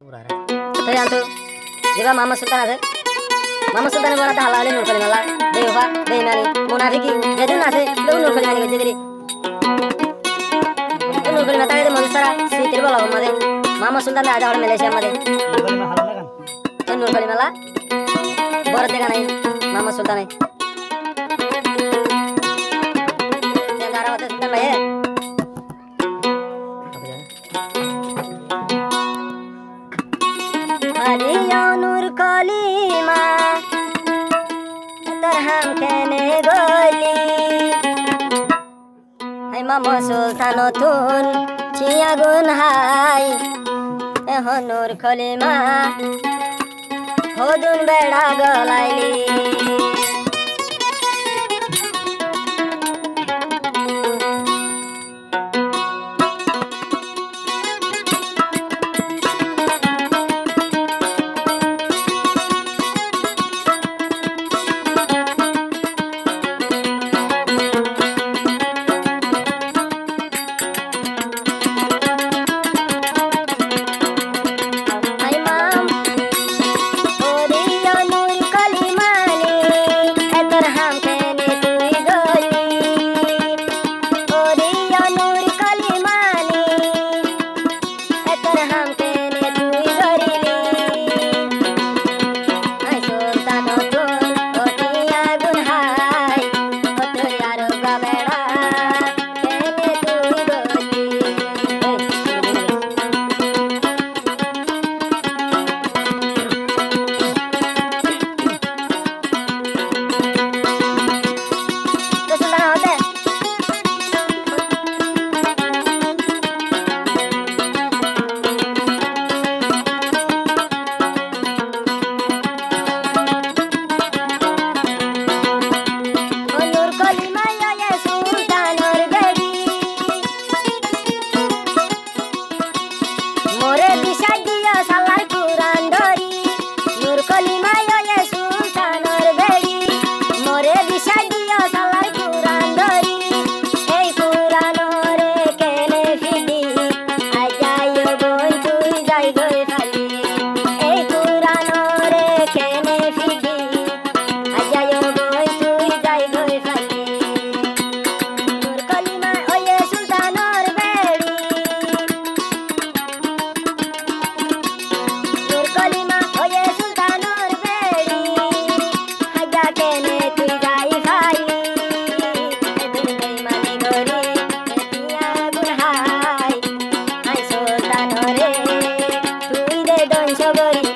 Tadi antu, jika Mama Sultan ada, Mama Sultan yang mana halal nur kali malah, dewa, demani, munafiki, jadi nasi, lu nur kali mani jadi, nur kali mata itu monstera, si tiru bola made, Mama Sultan ada orang Malaysia made, nur kali malah, borat dengan ini, Mama Sultan ini, yang darah waktu Sultan bayar. हरिया नूर कलीमा तरहम खेने गोली हाय मामा सुल्तान तुन chia गुन हाय हो नूर कलीमा होदुन बेड़ा गलाइली Sorry.